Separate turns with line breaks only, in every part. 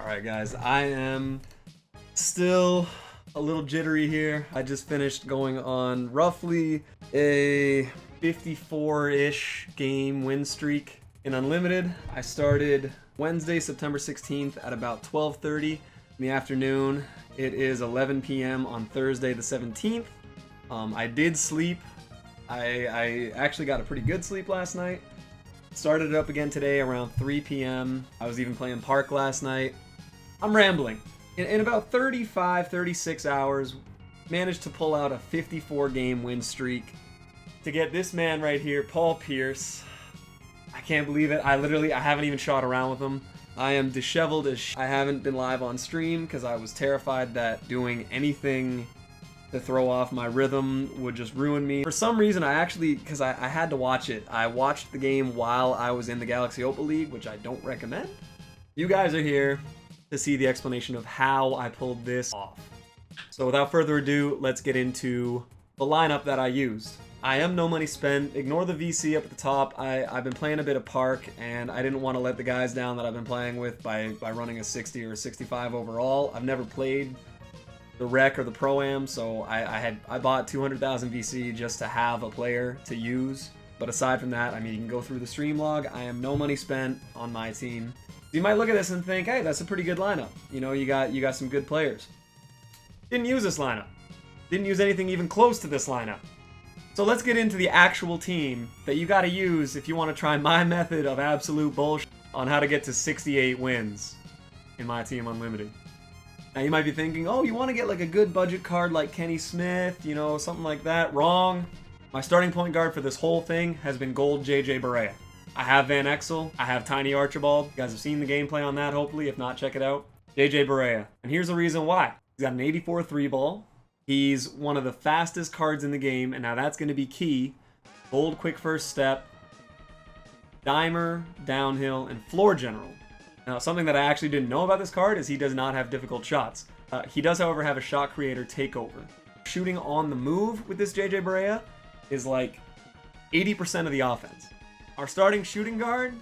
Alright guys, I am still a little jittery here. I just finished going on roughly a 54-ish game win streak in Unlimited. I started Wednesday, September 16th at about 12:30 in the afternoon. It is 11 p.m. on Thursday the 17th. I did sleep. I actually got a pretty good sleep last night. Started it up again today around 3 p.m. I was even playing Park last night. I'm rambling. In about 35, 36 hours, managed to pull out a 54-game win streak to get this man right here, Paul Pierce. I can't believe it. I haven't even shot around with him. I am disheveled as I haven't been live on stream because I was terrified that doing anything to throw off my rhythm would just ruin me. For some reason, because I had to watch it, I watched the game while I was in the Galaxy Opa League, which I don't recommend. You guys are here to see the explanation of how I pulled this off. So without further ado, let's get into the lineup that I used. I am no money spent. Ignore the VC up at the top. I've been playing a bit of Park, and I didn't want to let the guys down that I've been playing with by running a 60 or a 65 overall. I've never played the Rec or the Pro-Am, so I bought 200,000 VC just to have a player to use. But aside from that, I mean, you can go through the stream log. I am no money spent on my team. You might look at this and think, hey, that's a pretty good lineup. You know, you got some good players. Didn't use this lineup. Didn't use anything even close to this lineup. So let's get into the actual team that you got to use if you want to try my method of absolute bullshit on how to get to 68 wins in MyTEAM Unlimited. Now you might be thinking, oh, you want to get like a good budget card like Kenny Smith, you know, something like that. Wrong. My starting point guard for this whole thing has been gold JJ Barea. I have Van Exel, I have Tiny Archibald. You guys have seen the gameplay on that, hopefully. If not, check it out. JJ Barea. And here's the reason why. He's got an 84 3-ball. He's one of the fastest cards in the game, and now that's going to be key. Bold quick first step, dimer, downhill, and floor general. Now, something that I actually didn't know about this card is he does not have difficult shots. He does, however, have a shot creator takeover. Shooting on the move with this JJ Barea is like 80% of the offense. Our starting shooting guard,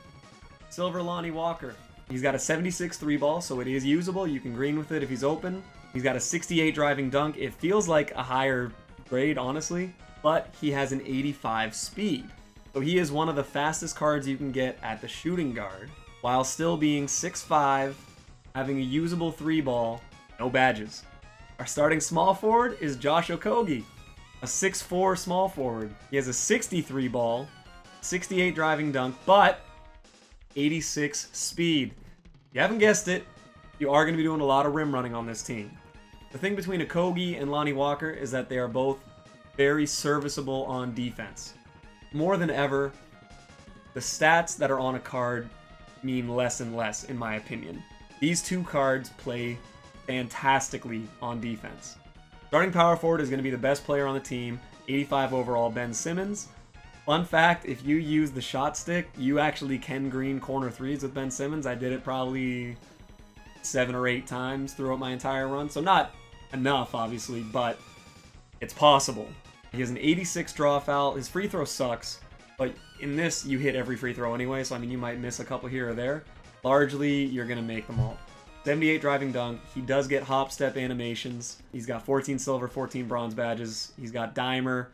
Silver Lonnie Walker. He's got a 76 3-ball, so it is usable. You can green with it if he's open. He's got a 68 driving dunk. It feels like a higher grade, honestly, but he has an 85 speed. So he is one of the fastest cards you can get at the shooting guard, while still being 6'5", having a usable 3-ball, no badges. Our starting small forward is Josh Okogie, a 6'4" small forward. He has a 63 ball, 68 driving dunk, but 86 speed. You haven't guessed it, you are going to be doing a lot of rim running on this team. The thing between Okogie and Lonnie Walker is that they are both very serviceable on defense. More than ever, the stats that are on a card mean less and less, in my opinion. These two cards play fantastically on defense. Starting power forward is going to be the best player on the team, 85 overall Ben Simmons. Fun fact, if you use the shot stick, you actually can green corner threes with Ben Simmons. I did it probably 7 or 8 times throughout my entire run. So not enough, obviously, but it's possible. He has an 86 draw foul. His free throw sucks, but in this, you hit every free throw anyway, so I mean, you might miss a couple here or there. Largely, you're going to make them all. 78 driving dunk. He does get hop step animations. He's got 14 silver, 14 bronze badges. He's got dimer,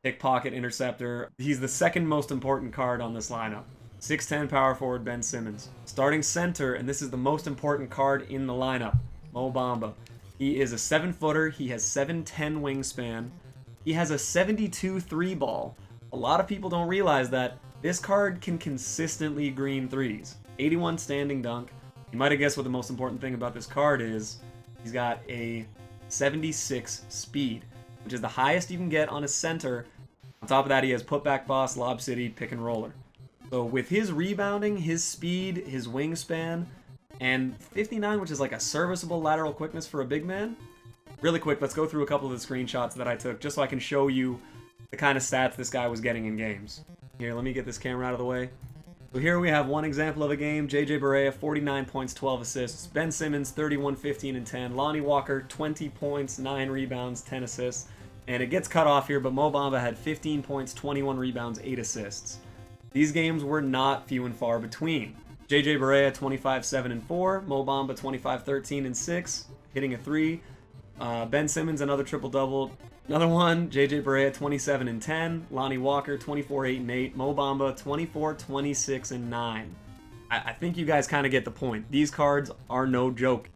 pickpocket, interceptor. He's the second most important card on this lineup. 6'10" power forward Ben Simmons. Starting center, and this is the most important card in the lineup, Mo Bamba. He is a 7-footer. He has 7'10" wingspan. He has a 72 3-ball. A lot of people don't realize that this card can consistently green threes. 81 standing dunk. You might have guessed what the most important thing about this card is. He's got a 76 speed, which is the highest you can get on a center. On top of that, he has putback boss, lob city, pick and roller. So with his rebounding, his speed, his wingspan, and 59, which is like a serviceable lateral quickness for a big man. Really quick, let's go through a couple of the screenshots that I took just so I can show you the kind of stats this guy was getting in games. Here, let me get this camera out of the way. So here we have one example of a game. JJ Barea, 49 points, 12 assists. Ben Simmons, 31, 15, and 10. Lonnie Walker, 20 points, 9 rebounds, 10 assists. And it gets cut off here, but Mo Bamba had 15 points, 21 rebounds, 8 assists. These games were not few and far between. JJ Barea 25, 7, and 4. Mo Bamba 25, 13, and 6, hitting a 3. Ben Simmons another triple double. Another one, JJ Barea 27 and 10. Lonnie Walker 24, 8, and 8. Mo Bamba 24, 26, and 9. I think you guys kind of get the point. These cards are no joke.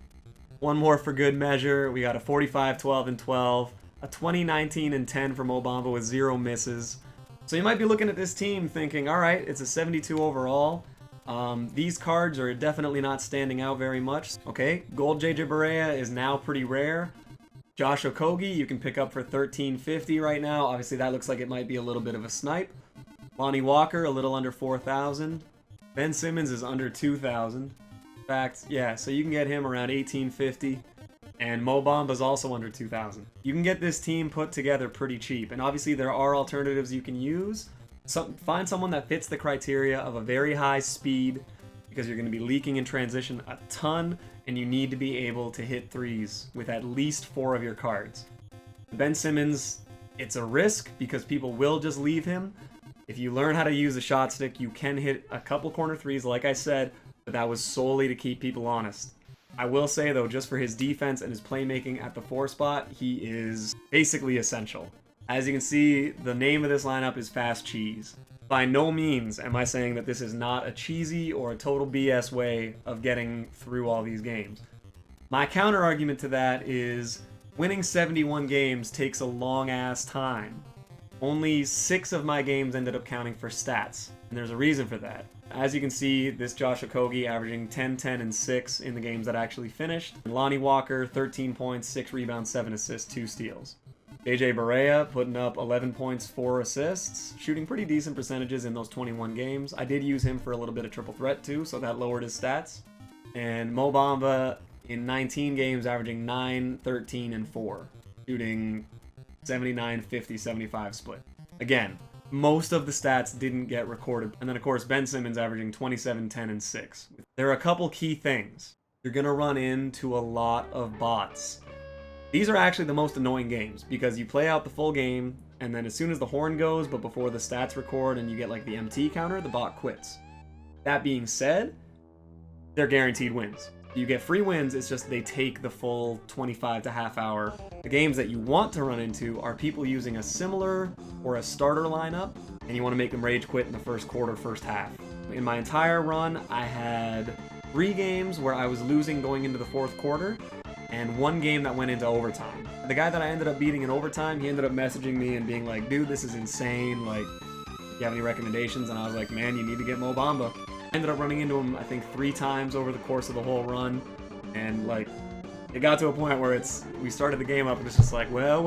One more for good measure. We got a 45, 12, and 12. A 20, 19, and 10 for Mo Bamba with 0 misses. So you might be looking at this team thinking, all right, it's a 72 overall. These cards are definitely not standing out very much. Okay, Gold JJ Barea is now pretty rare. Josh Okogie you can pick up for $13.50 right now. Obviously that looks like it might be a little bit of a snipe. Lonnie Walker a little under 4,000. Ben Simmons is under 2,000. In fact, yeah, so you can get him around $18.50. And Mo Bamba's also under 2,000. You can get this team put together pretty cheap. And obviously there are alternatives you can use. Find someone that fits the criteria of a very high speed, because you're going to be leaking in transition a ton, and you need to be able to hit threes with at least 4 of your cards. Ben Simmons, it's a risk because people will just leave him. If you learn how to use a shot stick, you can hit a couple corner threes, like I said, but that was solely to keep people honest. I will say, though, just for his defense and his playmaking at the 4 spot, he is basically essential. As you can see, the name of this lineup is Fast Cheese. By no means am I saying that this is not a cheesy or a total BS way of getting through all these games. My counter argument to that is winning 71 games takes a long-ass time. Only 6 of my games ended up counting for stats, and there's a reason for that. As you can see, this Josh Okogie averaging 10, 10, and 6 in the games that actually finished. And Lonnie Walker, 13 points, 6 rebounds, 7 assists, 2 steals. JJ Barea putting up 11 points, 4 assists, shooting pretty decent percentages in those 21 games. I did use him for a little bit of triple threat too, so that lowered his stats. And Mo Bamba in 19 games averaging 9, 13, and 4, shooting 79, 50, 75 split. Again, most of the stats didn't get recorded. And then of course Ben Simmons averaging 27, 10, and 6. There are a couple key things. You're going to run into a lot of bots. These are actually the most annoying games because you play out the full game, and then as soon as the horn goes, but before the stats record and you get like the MT counter, the bot quits. That being said, they're guaranteed wins. You get free wins, it's just they take the full 25 to half hour. The games that you want to run into are people using a similar or a starter lineup, and you want to make them rage quit in the first quarter, first half. In my entire run, I had 3 games where I was losing going into the 4th quarter, and 1 game that went into overtime. The guy that I ended up beating in overtime, he ended up messaging me and being like, dude, this is insane, like, do you have any recommendations? And I was like, man, you need to get Mo Bamba. I ended up running into him, I think, 3 times over the course of the whole run, and like, it got to a point where we started the game up and it's just like, well,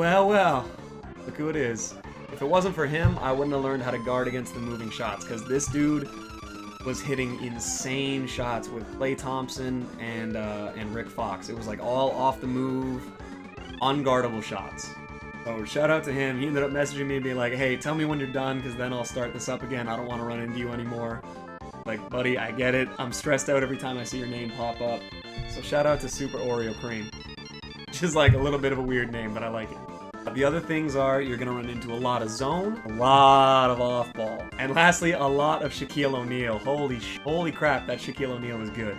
look who it is. If it wasn't for him, I wouldn't have learned how to guard against the moving shots, because this dude was hitting insane shots with Klay Thompson and Rick Fox. It was like all off the move, unguardable shots. So shout out to him. He ended up messaging me and being like, hey, tell me when you're done, because then I'll start this up again. I don't want to run into you anymore. Like, buddy, I get it. I'm stressed out every time I see your name pop up. So shout out to Super Oreo Cream. Which is like a little bit of a weird name, but I like it. The other things are you're going to run into a lot of zone, a lot of off-ball, and lastly, a lot of Shaquille O'Neal. Holy crap, that Shaquille O'Neal is good.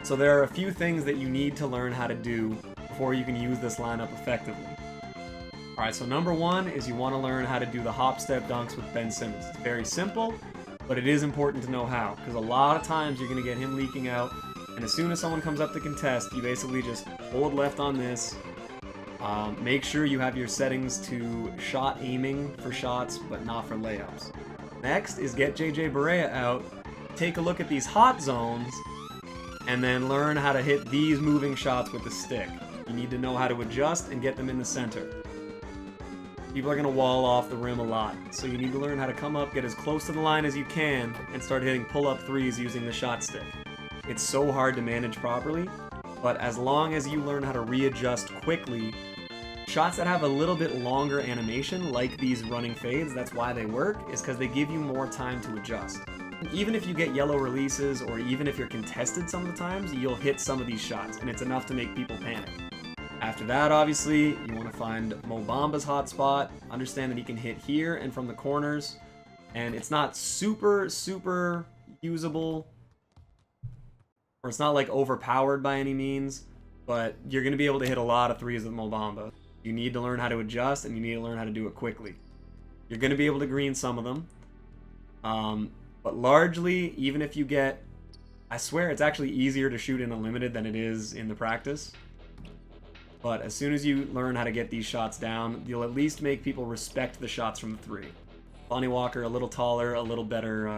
So there are a few things that you need to learn how to do before you can use this lineup effectively. Alright, so number 1 is you want to learn how to do the hop step dunks with Ben Simmons. It's very simple, but it is important to know how, because a lot of times you're going to get him leaking out, and as soon as someone comes up to contest, you basically just hold left on this. Make sure you have your settings to shot aiming for shots, but not for layups. Next is get JJ Barea out, take a look at these hot zones, and then learn how to hit these moving shots with the stick. You need to know how to adjust and get them in the center. People are going to wall off the rim a lot, so you need to learn how to come up, get as close to the line as you can, and start hitting pull-up threes using the shot stick. It's so hard to manage properly, but as long as you learn how to readjust quickly, shots that have a little bit longer animation, like these running fades, that's why they work, is because they give you more time to adjust. Even if you get yellow releases, or even if you're contested some of the times, you'll hit some of these shots, and it's enough to make people panic. After that, obviously, you want to find Mo Bamba's hot spot, understand that he can hit here and from the corners, and it's not super usable or it's not like overpowered by any means, but you're going to be able to hit a lot of threes with Mo Bamba. You need to learn how to adjust, and you need to learn how to do it quickly. You're going to be able to green some of them, but largely, even if you get, I swear it's actually easier to shoot in Unlimited than it is in the practice. But as soon as you learn how to get these shots down, you'll at least make people respect the shots from the three. Lonnie Walker, a little taller, a little better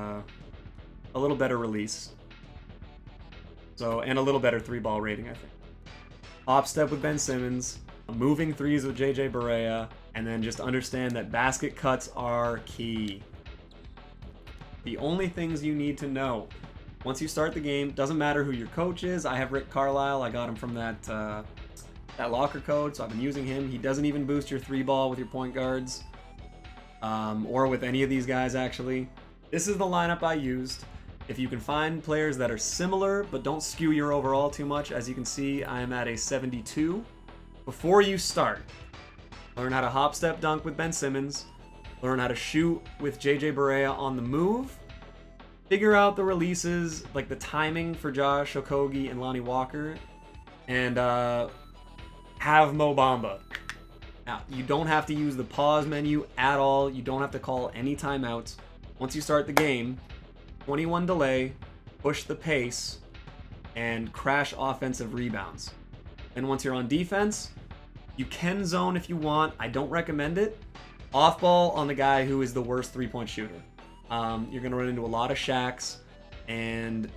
release. So, and a little better three ball rating, I think. Hop step with Ben Simmons, moving threes with JJ Barea, and then just understand that basket cuts are key. The only things you need to know. Once you start the game, doesn't matter who your coach is. I have Rick Carlisle. I got him from that locker code, so I've been using him. He doesn't even boost your three ball with your point guards, or with any of these guys, actually. This is the lineup I used. If you can find players that are similar, but don't skew your overall too much, as you can see, I am at a 72. Before you start, learn how to hop step dunk with Ben Simmons, learn how to shoot with JJ Barea on the move, figure out the releases, like the timing for Josh Okogie and Lonnie Walker, and have Mo Bamba. Now, you don't have to use the pause menu at all. You don't have to call any timeouts. Once you start the game, 21 delay, push the pace, and crash offensive rebounds. And once you're on defense, you can zone if you want. I don't recommend it. Off ball on the guy who is the worst three-point shooter. You're going to run into a lot of shacks, and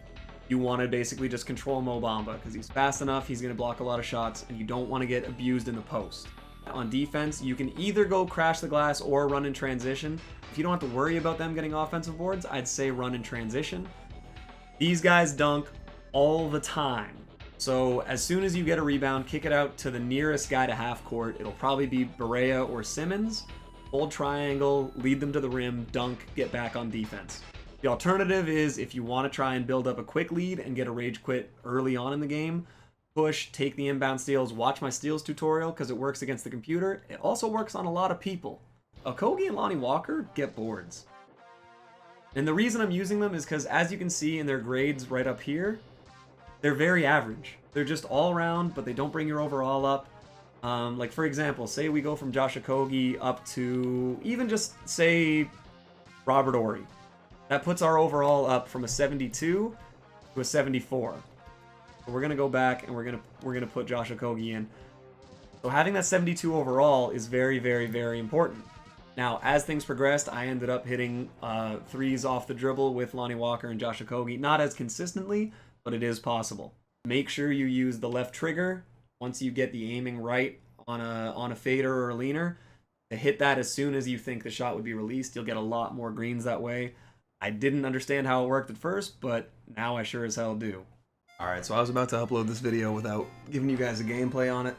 you want to basically just control Mo Bamba because he's fast enough, he's going to block a lot of shots, and you don't want to get abused in the post. On defense, you can either go crash the glass or run in transition. If you don't have to worry about them getting offensive boards, I'd say run in transition. These guys dunk all the time. So as soon as you get a rebound, kick it out to the nearest guy to half court. It'll probably be Barea or Simmons. Hold triangle, lead them to the rim, dunk, get back on defense. The alternative is if you want to try and build up a quick lead and get a rage quit early on in the game, push, take the inbound steals, watch my steals tutorial because it works against the computer. It also works on a lot of people. Okogie and Lonnie Walker get boards. And the reason I'm using them is because, as you can see in their grades right up here, they're very average. They're just all around, but they don't bring your overall up. Like, for example, say we go from Josh Okogie up to even just, say, Robert Horry. That puts our overall up from a 72 to a 74. So we're going to go back and we're going to put Josh Okogie in. So having that 72 overall is very, very, very important. Now, as things progressed, I ended up hitting threes off the dribble with Lonnie Walker and Josh Okogie. Not as consistently, but it is possible. Make sure you use the left trigger once you get the aiming right on a fader or a leaner. To hit that as soon as you think the shot would be released, you'll get a lot more greens that way. I didn't understand how it worked at first, but now I sure as hell do. Alright, so I was about to upload this video without giving you guys a gameplay on it,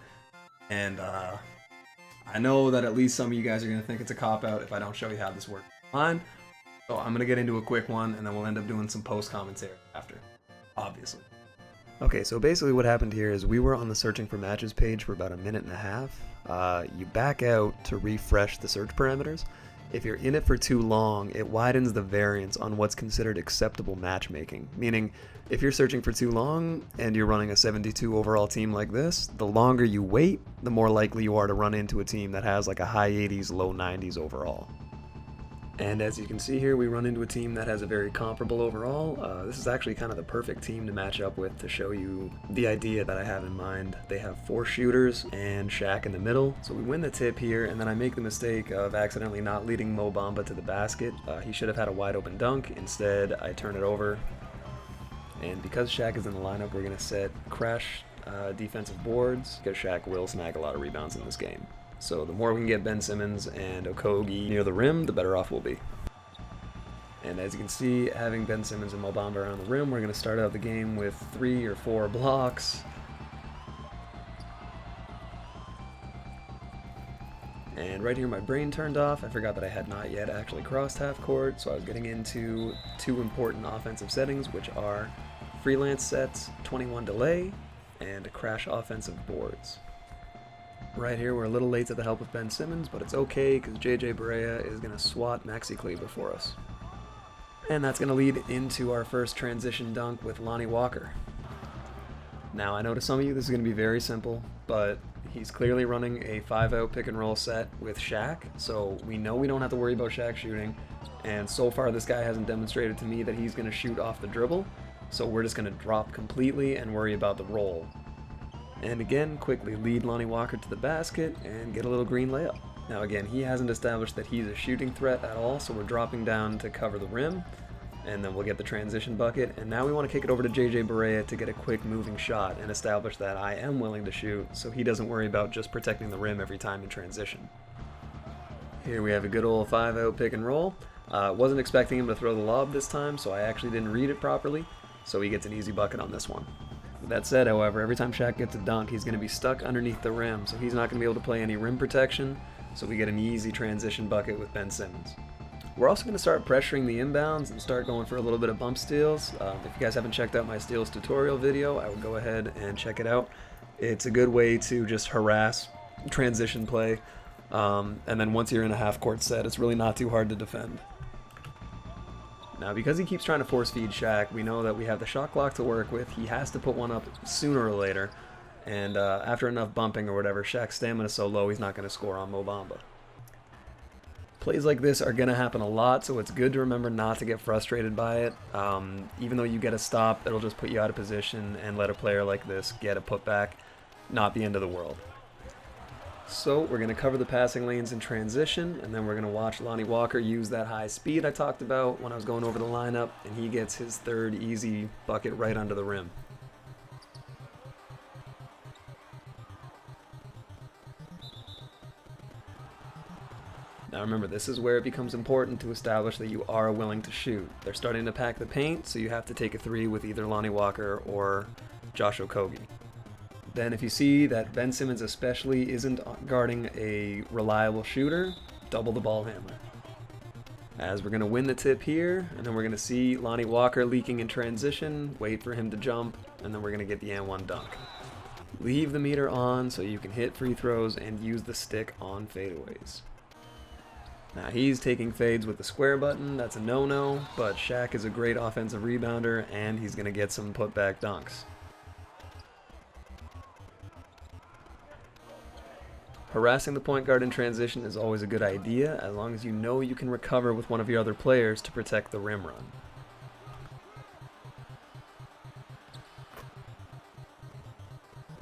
and I know that at least some of you guys are going to think it's a cop-out if I don't show you how this works. Fine. So I'm going to get into a quick one, and then we'll end up doing some post-commentary after, obviously. Okay, so basically what happened here is we were on the searching for matches page for about a minute and a half. You back out to refresh the search parameters. If you're in it for too long, it widens the variance on what's considered acceptable matchmaking. Meaning, if you're searching for too long and you're running a 72 overall team like this, the longer you wait, the more likely you are to run into a team that has like a high 80s, low 90s overall. And as you can see here, we run into a team that has a very comparable overall. This is actually kind of the perfect team to match up with to show you the idea that I have in mind. They have 4 shooters and Shaq in the middle. So we win the tip here, and then I make the mistake of accidentally not leading Mo Bamba to the basket. He should have had a wide open dunk. Instead, I turn it over. And because Shaq is in the lineup, we're going to set crash defensive boards, because Shaq will snag a lot of rebounds in this game. So the more we can get Ben Simmons and Okogie near the rim, the better off we'll be. And as you can see, having Ben Simmons and Mo Bamba around the rim, we're going to start out the game with 3 or 4 blocks. And right here my brain turned off. I forgot that I had not yet actually crossed half court, so I was getting into 2 important offensive settings, which are freelance sets, 21 delay, and crash offensive boards. Right here, we're a little late to the help with Ben Simmons, but it's okay because JJ Barea is going to swat Maxi Kleber for us. And that's going to lead into our first transition dunk with Lonnie Walker. Now, I know to some of you this is going to be very simple, but he's clearly running a 5-out pick and roll set with Shaq, so we know we don't have to worry about Shaq shooting, and so far this guy hasn't demonstrated to me that he's going to shoot off the dribble, so we're just going to drop completely and worry about the roll. And again, quickly lead Lonnie Walker to the basket and get a little green layup. Now again, he hasn't established that he's a shooting threat at all, so we're dropping down to cover the rim, and then we'll get the transition bucket. And now we want to kick it over to JJ Barea to get a quick moving shot and establish that I am willing to shoot, so he doesn't worry about just protecting the rim every time in transition. Here we have a good old 5-out pick and roll. Wasn't expecting him to throw the lob this time, so I actually didn't read it properly, so he gets an easy bucket on this one. With that said, however, every time Shaq gets a dunk, he's going to be stuck underneath the rim, so he's not going to be able to play any rim protection, so we get an easy transition bucket with Ben Simmons. We're also going to start pressuring the inbounds and start going for a little bit of bump steals. If you guys haven't checked out my steals tutorial video, I would go ahead and check it out. It's a good way to just harass transition play, and then once you're in a half-court set, it's really not too hard to defend. Now, because he keeps trying to force feed Shaq, we know that we have the shot clock to work with. He has to put one up sooner or later, and after enough bumping or whatever, Shaq's stamina is so low he's not going to score on Mo Bamba. Plays like this are going to happen a lot, so it's good to remember not to get frustrated by it. Even though you get a stop, it'll just put you out of position and let a player like this get a putback. Not the end of the world. So we're going to cover the passing lanes in transition, and then we're going to watch Lonnie Walker use that high speed I talked about when I was going over the lineup, and he gets his third easy bucket right under the rim. Now remember, this is where it becomes important to establish that you are willing to shoot. They're starting to pack the paint, so you have to take a three with either Lonnie Walker or Josh Okogie. Then if you see that Ben Simmons especially isn't guarding a reliable shooter, double the ball handler. As we're going to win the tip here, and then we're going to see Lonnie Walker leaking in transition, wait for him to jump, and then we're going to get the and-one dunk. Leave the meter on so you can hit free throws and use the stick on fadeaways. Now he's taking fades with the square button, that's a no-no, but Shaq is a great offensive rebounder and he's going to get some putback dunks. Harassing the point guard in transition is always a good idea, as long as you know you can recover with one of your other players to protect the rim run.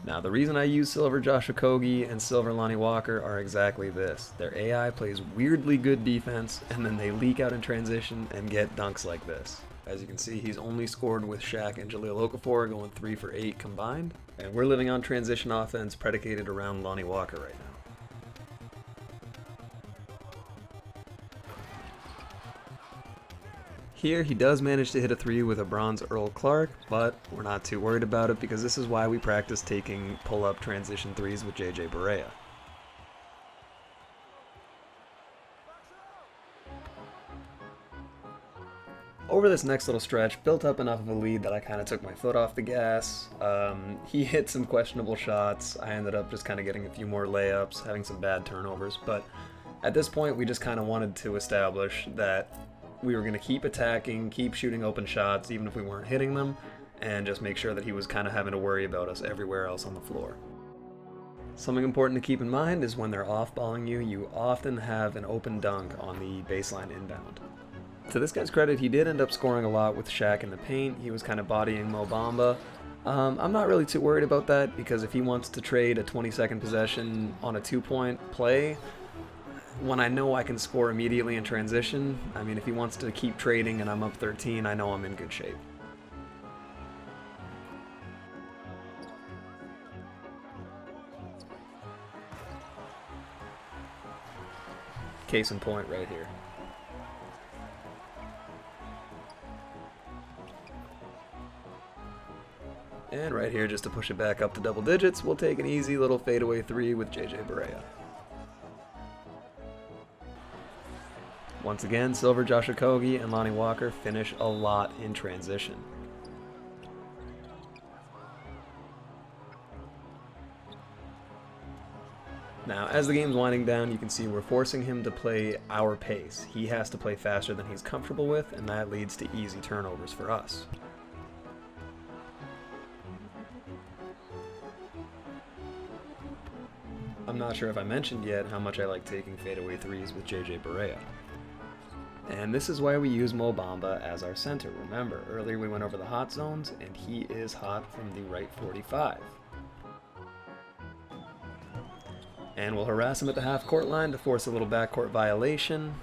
Now, the reason I use Silver Josh Okogie and Silver Lonnie Walker are exactly this. Their AI plays weirdly good defense, and then they leak out in transition and get dunks like this. As you can see, he's only scored with Shaq and Jahlil Okafor going 3 for 8 combined, and we're living on transition offense predicated around Lonnie Walker right now. Here he does manage to hit a 3 with a bronze Earl Clark, but we're not too worried about it because this is why we practice taking pull-up transition 3s with JJ Barea. Over this next little stretch, built up enough of a lead that I kind of took my foot off the gas. He hit some questionable shots. I ended up just kind of getting a few more layups, having some bad turnovers, but at this point we just kind of wanted to establish that we were going to keep attacking, keep shooting open shots even if we weren't hitting them, and just make sure that he was kind of having to worry about us everywhere else on the floor. Something important to keep in mind is when they're off-balling you, you often have an open dunk on the baseline inbound. To this guy's credit, he did end up scoring a lot with Shaq in the paint. He was kind of bodying Mo Bamba. I'm not really too worried about that because if he wants to trade a 20-second possession on a 2-point play, when I know I can score immediately in transition, I mean, if he wants to keep trading and I'm up 13, I know I'm in good shape. Case in point right here. And right here, just to push it back up to double digits, we'll take an easy little fadeaway 3 with JJ Barea. Once again, Silver Josh Okogie and Lonnie Walker finish a lot in transition. Now, as the game's winding down, you can see we're forcing him to play our pace. He has to play faster than he's comfortable with, and that leads to easy turnovers for us. I'm not sure if I mentioned yet how much I like taking fadeaway threes with JJ Barea. And this is why we use Mo Bamba as our center. Remember, earlier we went over the hot zones, and he is hot from the right 45. And we'll harass him at the half-court line to force a little backcourt violation,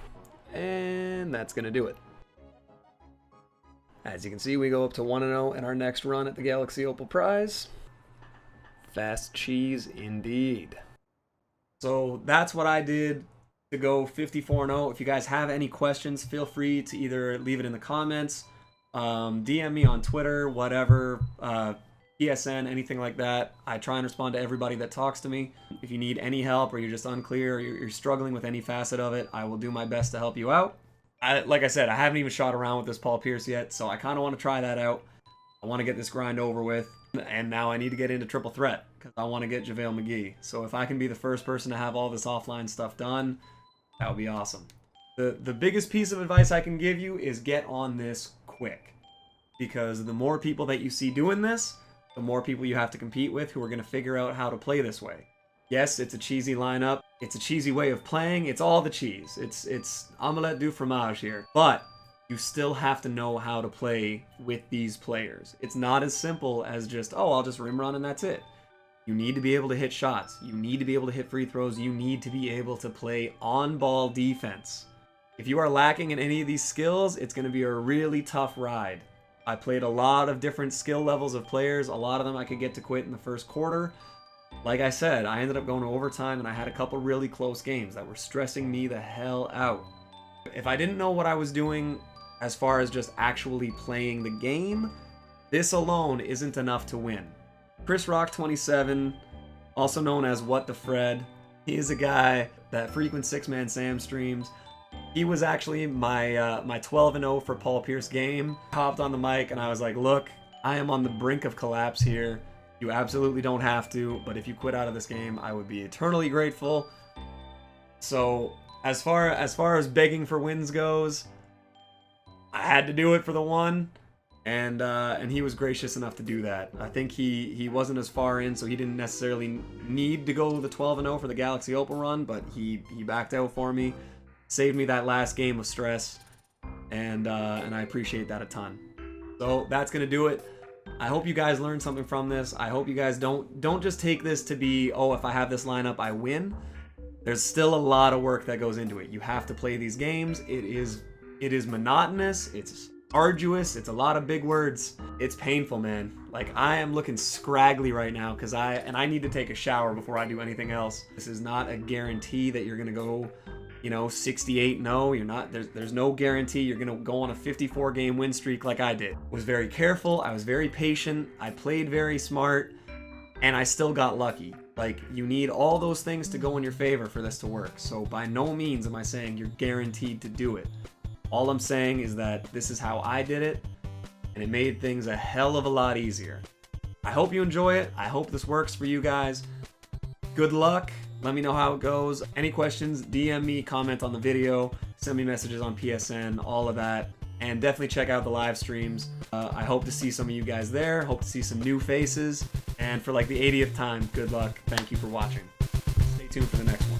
and that's going to do it. As you can see, we go up to 1-0 in our next run at the Galaxy Opal Prize. Fast cheese indeed. So that's what I did to go 54-0. If you guys have any questions, feel free to either leave it in the comments, DM me on Twitter, whatever, PSN, anything like that. I try and respond to everybody that talks to me. If you need any help or you're just unclear or you're struggling with any facet of it, I will do my best to help you out. Like I said, I haven't even shot around with this Paul Pierce yet, so I kind of want to try that out. I want to get this grind over with, and now I need to get into triple threat because I want to get JaVale McGee. So if I can be the first person to have all this offline stuff done, that would be awesome. The biggest piece of advice I can give you is get on this quick, because the more people that you see doing this, the more people you have to compete with who are going to figure out how to play this way. Yes, it's a cheesy lineup. It's a cheesy way of playing. It's all the cheese. It's omelette du fromage here. But you still have to know how to play with these players. It's not as simple as just, oh, I'll just rim run and that's it. You need to be able to hit shots. You need to be able to hit free throws. You need to be able to play on-ball defense. If you are lacking in any of these skills, it's going to be a really tough ride. I played a lot of different skill levels of players. A lot of them I could get to quit in the first quarter. Like I said, I ended up going to overtime and I had a couple really close games that were stressing me the hell out. If I didn't know what I was doing as far as just actually playing the game, this alone isn't enough to win. Chris Rock 27, also known as What the Fred, he is a guy that frequent Six Man Sam streams. He was actually my 12-0 for Paul Pierce game. Hopped on the mic and I was like, look, I am on the brink of collapse here. You absolutely don't have to, but if you quit out of this game, I would be eternally grateful. So as far as begging for wins goes, I had to do it for the one, and he was gracious enough to do that. I think he wasn't as far in, so he didn't necessarily need to go the 12-0 for the Galaxy Opal run, but he backed out for me, saved me that last game of stress, and I appreciate that a ton. So that's gonna do it. I hope you guys learned something from this. I hope you guys don't just take this to be, oh, if I have this lineup, I win. There's still a lot of work that goes into it. You have to play these games. It is monotonous. It's arduous. It's a lot of big words. It's painful, man. Like, I am looking scraggly right now because I need to take a shower before I do anything else. This is not a guarantee that you're gonna go, 68-0. You're not. There's no guarantee you're gonna go on a 54-game win streak like I did. Was very careful. I was very patient. I played very smart, and I still got lucky. Like, you need all those things to go in your favor for this to work. So by no means am I saying you're guaranteed to do it. All I'm saying is that this is how I did it, and it made things a hell of a lot easier. I hope you enjoy it. I hope this works for you guys. Good luck. Let me know how it goes. Any questions, DM me, comment on the video, send me messages on PSN, all of that. And definitely check out the live streams. I hope to see some of you guys there. Hope to see some new faces. And for like the 80th time, good luck. Thank you for watching. Stay tuned for the next one.